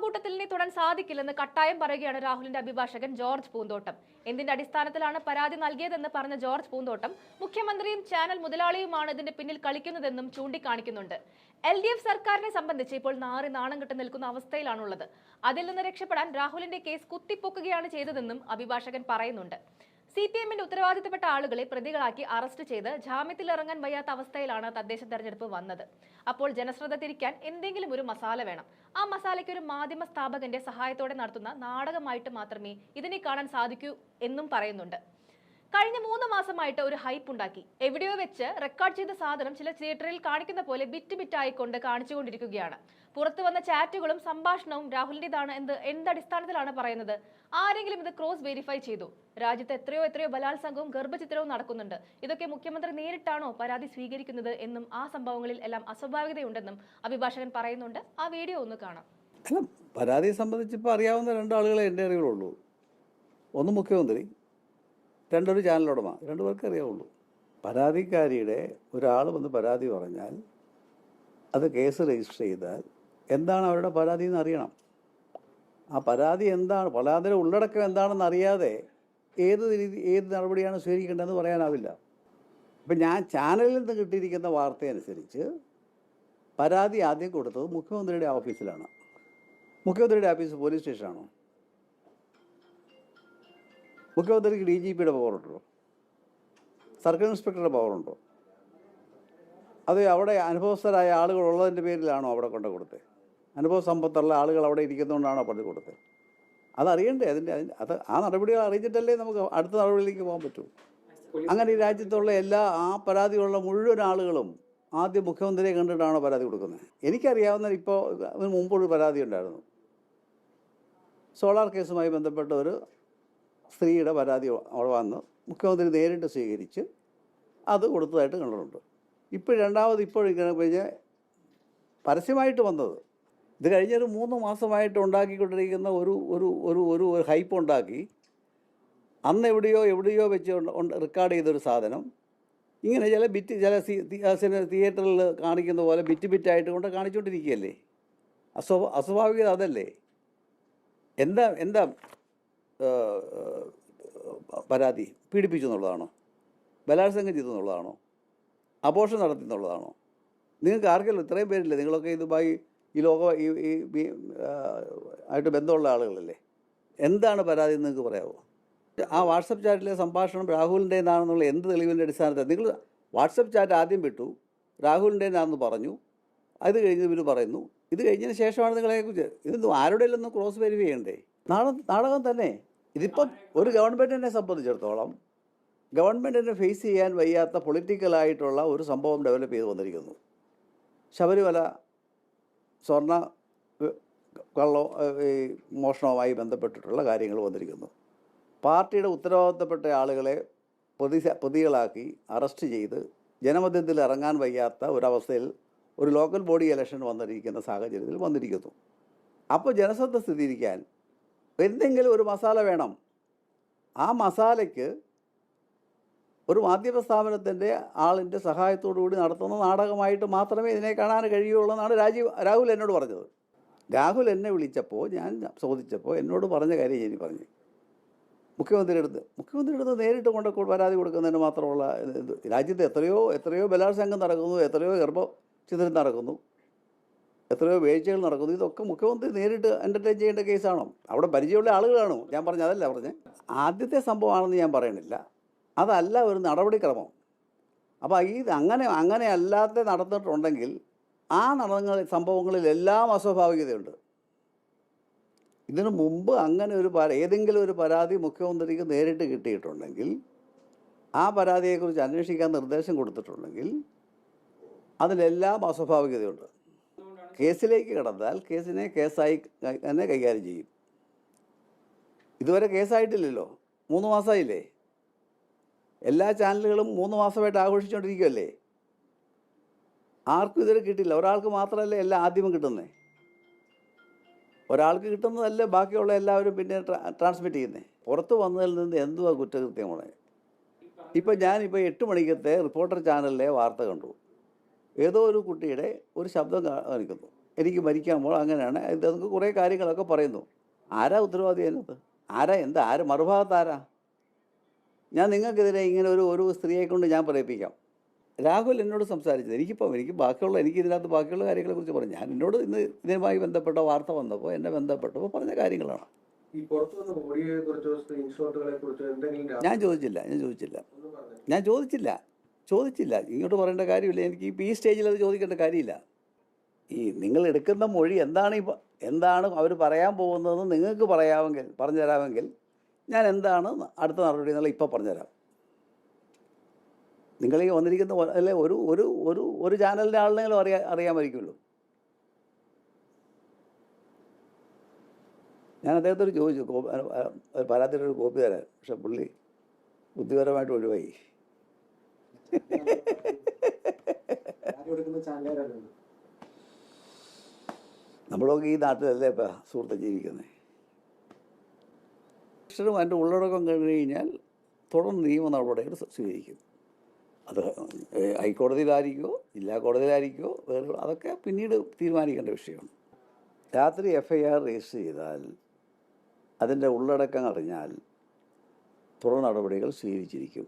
മാങ്കൂട്ടത്തിലിനെ തൊടാൻ സാധിക്കില്ലെന്ന് കട്ടായം പറയുകയാണ് രാഹുലിന്റെ അഭിഭാഷകൻ ജോർജ് പൂന്തോട്ടം. എന്തിന്റെ അടിസ്ഥാനത്തിലാണ് പരാതി നൽകിയതെന്ന് പറഞ്ഞ ജോർജ് പൂന്തോട്ടം മുഖ്യമന്ത്രിയും ചാനൽ മുതലാളിയുമാണ് ഇതിന്റെ പിന്നിൽ കളിക്കുന്നതെന്നും ചൂണ്ടിക്കാണിക്കുന്നുണ്ട്. LDF സർക്കാരിനെ സംബന്ധിച്ച് ഇപ്പോൾ നാണം കെട്ട് നിൽക്കുന്ന അവസ്ഥയിലാണുള്ളത്. അതിൽ നിന്ന് രക്ഷപ്പെടാൻ രാഹുലിന്റെ കേസ് കുത്തിപ്പൊക്കുകയാണ് ചെയ്തതെന്നും അഭിഭാഷകൻ പറയുന്നുണ്ട്. CPMന്റെ ഉത്തരവാദിത്തപ്പെട്ട ആളുകളെ പ്രതികളാക്കി അറസ്റ്റ് ചെയ്ത് ജാമ്യത്തിൽ ഇറങ്ങാൻ വയ്യാത്ത അവസ്ഥയിലാണ് തദ്ദേശ തെരഞ്ഞെടുപ്പ് വന്നത്. അപ്പോൾ ജനശ്രദ്ധ തിരിക്കാൻ എന്തെങ്കിലും ഒരു മസാല വേണം. ആ മസാലയ്ക്ക് ഒരു മാധ്യമ സ്ഥാപകന്റെ സഹായത്തോടെ നടത്തുന്ന നാടകമായിട്ട് മാത്രമേ ഇതിനെ കാണാൻ സാധിക്കൂ എന്നും പറയുന്നുണ്ട്. കഴിഞ്ഞ 3 മാസമായിട്ട് ഒരു ഹൈപ്പ് ഉണ്ടാക്കി. എവിടെയോ വെച്ച് റെക്കോർഡ് ചെയ്ത സാധനം ചില തിയേറ്ററിൽ കാണിക്കുന്ന പോലെ ബിറ്റ് കാണിച്ചുകൊണ്ടിരിക്കുകയാണ്. പുറത്തു വന്ന ചാറ്റുകളും സംഭാഷണവും രാഹുലിന്റേതാണ് എന്തടിസ്ഥാനത്തിലാണ് പറയുന്നത്? ആരെങ്കിലും ഇത് ക്രോസ് വെരിഫൈ ചെയ്തു? രാജ്യത്ത് എത്രയോ ബലാത്സംഗവും ഗർഭചിത്രവും നടക്കുന്നുണ്ട്. ഇതൊക്കെ മുഖ്യമന്ത്രി നേരിട്ടാണോ പരാതി സ്വീകരിക്കുന്നത് എന്നും ആ സംഭവങ്ങളിൽ എല്ലാം അസ്വാഭാവികതയുണ്ടെന്നും അഭിഭാഷകൻ പറയുന്നുണ്ട്. ആ വീഡിയോ ഒന്ന് കാണാം. പരാതിയെ സംബന്ധിച്ച് ഇപ്പോൾ അറിയാവുന്ന 2 ആളുകളെ എൻ്റെ അറിവുള്ളൂ. ഒന്ന് മുഖ്യമന്ത്രി, 2 ചാനൽ ഉടമ. 2 പേർക്ക് അറിയാവുള്ളൂ. പരാതിക്കാരിയുടെ ഒരാൾ വന്ന് പരാതി പറഞ്ഞാൽ അത് കേസ് രജിസ്റ്റർ ചെയ്താൽ എന്താണ് അവരുടെ പരാതി എന്ന് അറിയണം. ആ പരാതി എന്താണ്, പരാതിയുടെ ഉള്ളടക്കം എന്താണെന്ന് അറിയാതെ ഏത് നടപടിയാണ് സ്വീകരിക്കേണ്ടതെന്ന് പറയാനാവില്ല. ഇപ്പം ഞാൻ ചാനലിൽ നിന്ന് കിട്ടിയിരിക്കുന്ന വാർത്തയനുസരിച്ച് പരാതി ആദ്യം കൊടുത്തത് മുഖ്യമന്ത്രിയുടെ ഓഫീസിലാണ്. മുഖ്യമന്ത്രിയുടെ ഓഫീസ് പോലീസ് സ്റ്റേഷനാണോ? മുഖ്യമന്ത്രിക്ക് DGPയുടെ പവറുണ്ടോ? സർക്കിൾ ഇൻസ്പെക്ടറുടെ പവറുണ്ടോ? അത് അവിടെ അനുഭവസ്ഥരായ ആളുകൾ ഉള്ളതിൻ്റെ പേരിലാണോ അവിടെ കൊണ്ട് കൊടുത്തത്? അനുഭവ സമ്പത്തുള്ള ആളുകൾ അവിടെ ഇരിക്കുന്നതുകൊണ്ടാണോ പറഞ്ഞു കൊടുത്തത്? അതറിയണ്ടേ? അത് ആ നടപടികൾ അറിയിച്ചിട്ടല്ലേ നമുക്ക് അടുത്ത നടപടിയിലേക്ക് പോകാൻ പറ്റൂ. അങ്ങനെ ഈ രാജ്യത്തുള്ള ആ പരാതിയുള്ള മുഴുവൻ ആളുകളും ആദ്യം മുഖ്യമന്ത്രിയെ കണ്ടിട്ടാണോ പരാതി കൊടുക്കുന്നത്? എനിക്കറിയാവുന്ന ഇപ്പോൾ അതിന് മുമ്പൊരു പരാതി ഉണ്ടായിരുന്നു. സോളാർ കേസുമായി ബന്ധപ്പെട്ട ഒരു സ്ത്രീയുടെ പരാതി അവിടെ വന്ന് മുഖ്യമന്ത്രി നേരിട്ട് സ്വീകരിച്ച് അത് കൊടുത്തതായിട്ട് കണ്ടിട്ടുണ്ട്. ഇപ്പോൾ പരസ്യമായിട്ട് വന്നത് ഇത് കഴിഞ്ഞൊരു 3 മാസമായിട്ട് ഉണ്ടാക്കിക്കൊണ്ടിരിക്കുന്ന ഒരു ഹൈപ്പ് ഉണ്ടാക്കി അന്ന് എവിടെയോ വെച്ച് റെക്കോർഡ് ചെയ്തൊരു സാധനം ഇങ്ങനെ ചില തിയേറ്ററിൽ കാണിക്കുന്ന പോലെ ബിറ്റായിട്ട് കൊണ്ട് കാണിച്ചുകൊണ്ടിരിക്കുകയല്ലേ. അസ്വാഭാവികത അതല്ലേ? എന്താ പരാതി? പീഡിപ്പിച്ചു എന്നുള്ളതാണോ? ബലാത്സംഗം ചെയ്തു എന്നുള്ളതാണോ? അബോർഷൻ നടത്തി എന്നുള്ളതാണോ? നിങ്ങൾക്ക് ആർക്കെങ്കിലും ഇത്രയും പേരില്ലേ? നിങ്ങളൊക്കെ ഇതുമായി ആയിട്ട് ബന്ധമുള്ള ആളുകളല്ലേ? എന്താണ് പരാതി എന്ന് നിങ്ങൾക്ക് പറയാമോ? ആ വാട്സപ്പ് ചാറ്റിലെ സംഭാഷണം രാഹുലിൻ്റെതാണെന്നുള്ള എന്ത് തെളിവിൻ്റെ അടിസ്ഥാനത്തിൽ? നിങ്ങൾ വാട്സപ്പ് ചാറ്റ് ആദ്യം വിട്ടു, രാഹുലിൻ്റെതാണെന്ന് പറഞ്ഞു, അത് കഴിഞ്ഞ് ഇവർ പറയുന്നു. ഇത് കഴിഞ്ഞതിന് ശേഷമാണ് നിങ്ങളെക്കുറിച്ച് ഇതൊന്നും ആരുടെയിലൊന്നും ക്രോസ് വെരിഫൈ ചെയ്യണ്ടേ? നാടകം തന്നെ. ഇതിപ്പം ഒരു ഗവൺമെൻറ്റിനെ സംബന്ധിച്ചിടത്തോളം ഗവൺമെൻറ്റിനെ ഫേസ് ചെയ്യാൻ വയ്യാത്ത പൊളിറ്റിക്കലായിട്ടുള്ള ഒരു സംഭവം ഡെവലപ്പ് ചെയ്ത് വന്നിരിക്കുന്നു. ശബരിമല സ്വർണ്ണ മോഷണവുമായി ബന്ധപ്പെട്ടിട്ടുള്ള കാര്യങ്ങൾ വന്നിരിക്കുന്നു. പാർട്ടിയുടെ ഉത്തരവാദിത്തപ്പെട്ട ആളുകളെ പ്രതികളാക്കി അറസ്റ്റ് ചെയ്ത് ജനമധ്യത്തിൽ ഇറങ്ങാൻ വയ്യാത്ത ഒരവസ്ഥയിൽ ഒരു ലോക്കൽ ബോഡി ഇലക്ഷൻ വന്നിരിക്കുന്ന സാഹചര്യത്തിൽ വന്നിരിക്കുന്നു. അപ്പോൾ ജനശ്രദ്ധ സ്ഥിരീകരിക്കാൻ എന്തെങ്കിലും ഒരു മസാല വേണം. ആ മസാലയ്ക്ക് ഒരു മാധ്യമ സ്ഥാപനത്തിൻ്റെ ആളിൻ്റെ സഹായത്തോടുകൂടി നടത്തുന്ന നാടകമായിട്ട് മാത്രമേ ഇതിനെ കാണാൻ കഴിയുള്ളൂ എന്നാണ് രാഹുൽ എന്നോട് പറഞ്ഞത്. രാഹുൽ എന്നെ വിളിച്ചപ്പോൾ ഞാൻ ചോദിച്ചപ്പോൾ എന്നോട് പറഞ്ഞ കാര്യം ഞാൻ പറഞ്ഞു. മുഖ്യമന്ത്രിയുടെ അടുത്ത് നേരിട്ട് കൊണ്ട് പരാതി കൊടുക്കുന്നതിന് മാത്രമുള്ള രാജ്യത്ത് എത്രയോ ബലാത്സംഗം നടക്കുന്നു, എത്രയോ ഗർഭചിത്രം നടക്കുന്നു, എത്രയോ വീഴ്ചകൾ നടക്കുന്നു. ഇതൊക്കെ മുഖ്യമന്ത്രി നേരിട്ട് എൻ്റർടൈൻ ചെയ്യേണ്ട കേസാണോ? അവിടെ പരിചയമുള്ള ആളുകളാണോ? ഞാൻ അതല്ല പറഞ്ഞത്. ആദ്യത്തെ സംഭവമാണെന്ന് ഞാൻ പറയണില്ല, അതല്ല ഒരു നടപടിക്രമം. അപ്പോൾ അങ്ങനെ അല്ലാതെ നടന്നിട്ടുണ്ടെങ്കിൽ ആ സംഭവങ്ങളിലെല്ലാം അസ്വാഭാവികതയുണ്ട്. ഇതിനു മുമ്പ് ഏതെങ്കിലും ഒരു പരാതി മുഖ്യമന്ത്രിക്ക് നേരിട്ട് കിട്ടിയിട്ടുണ്ടെങ്കിൽ, ആ പരാതിയെക്കുറിച്ച് അന്വേഷിക്കാൻ നിർദ്ദേശം കൊടുത്തിട്ടുണ്ടെങ്കിൽ അതിലെല്ലാം അസ്വാഭാവികതയുണ്ട്. കേസിലേക്ക് കടന്നാൽ കേസിനെ കേസായി തന്നെ കൈകാര്യം ചെയ്യും. ഇതുവരെ കേസായിട്ടില്ലല്ലോ. 3 മാസമായില്ലേ? എല്ലാ ചാനലുകളും 3 മാസമായിട്ട് ആഘോഷിച്ചുകൊണ്ടിരിക്കുകയല്ലേ. ആർക്കും ഇതുവരെ കിട്ടില്ല. ഒരാൾക്ക് മാത്രമല്ലേ എല്ലാം ആദ്യമം കിട്ടുന്നത്. ഒരാൾക്ക് കിട്ടുന്നതല്ല ബാക്കിയുള്ള എല്ലാവരും പിന്നെ ട്രാൻസ്മിറ്റ് ചെയ്യുന്നത്. പുറത്ത് വന്നതിൽ നിന്ന് എന്തുവാ കുറ്റകൃത്യമാണ്? ഞാനിപ്പോൾ 8 മണിക്കത്തെ റിപ്പോർട്ടർ ചാനലിലെ വാർത്ത കണ്ടു. ഏതോ ഒരു കുട്ടിയുടെ ഒരു ശബ്ദം കാണിക്കുന്നു. എനിക്ക് മരിക്കുമ്പോൾ അങ്ങനെയാണ് ഇത് നമുക്ക് കുറേ കാര്യങ്ങളൊക്കെ പറയുന്നു. ആരാ ഉത്തരവാദി അതിനകത്ത്? ആര് മറുഭാഗത്ത് ആരാ? ഞാൻ നിങ്ങൾക്കെതിരെ ഇങ്ങനെ ഒരു സ്ത്രീയെ കൊണ്ട് ഞാൻ പറയിപ്പിക്കാം. രാഹുൽ എന്നോട് സംസാരിച്ചത് എനിക്ക് ഇതിനകത്ത് ബാക്കിയുള്ള കാര്യങ്ങളെക്കുറിച്ച് പറഞ്ഞു. ഞാൻ എന്നോട് ഇന്ന് ഇതിനുമായി ബന്ധപ്പെട്ട വാർത്ത വന്നപ്പോൾ എന്നെ ബന്ധപ്പെട്ടപ്പോൾ പറഞ്ഞ കാര്യങ്ങളാണ്. ഈ പുറത്തു വന്ന ഓഡിയോയെ കുറിച്ചോ സ്ക്രീൻഷോട്ടുകളെ കുറിച്ചോ എന്തെങ്കിലും ഞാൻ ചോദിച്ചില്ല. ഇങ്ങോട്ട് പറയേണ്ട കാര്യമില്ല. എനിക്ക് ഇപ്പോൾ ഈ സ്റ്റേജിൽ അത് ചോദിക്കേണ്ട കാര്യമില്ല. ഈ നിങ്ങൾ എടുക്കുന്ന മൊഴി എന്താണ് അവർ പറയാൻ പോകുന്നതെന്ന് നിങ്ങൾക്ക് പറഞ്ഞു തരാമെങ്കിൽ ഞാൻ എന്താണ് അടുത്ത നടപടി എന്നുള്ള ഇപ്പോൾ പറഞ്ഞുതരാം. നിങ്ങൾ ഈ വന്നിരിക്കുന്ന അല്ലെ ഒരു ചാനലിൻ്റെ ആളിനെങ്കിലും അറിയാമായിരിക്കുമല്ലോ. ഞാൻ അദ്ദേഹത്തോട് ചോദിച്ചു പരാതിയുടെ ഒരു കോപ്പി തരാൻ. പക്ഷെ പുള്ളി ബുദ്ധിപരമായിട്ട് ഒഴിവായി. നമ്മളൊക്കെ ഈ നാട്ടിലല്ലേ ഇപ്പം സുഹൃത്ത് ജീവിക്കുന്നത്. അക്ഷരം അതിൻ്റെ ഉള്ളടക്കം കഴിഞ്ഞ് കഴിഞ്ഞാൽ തുടർന്ന് നിയമ നടപടികൾ സ്വീകരിക്കും. അത് ഹൈക്കോടതിയിലായിരിക്കുമോ ജില്ലാ കോടതിയിലായിരിക്കുമോ അതൊക്കെ പിന്നീട് തീരുമാനിക്കേണ്ട വിഷയമാണ്. രാത്രി FIR രജിസ്റ്റർ ചെയ്താൽ അതിൻ്റെ ഉള്ളടക്കം അറിഞ്ഞാൽ തുടർ നടപടികൾ സ്വീകരിച്ചിരിക്കും.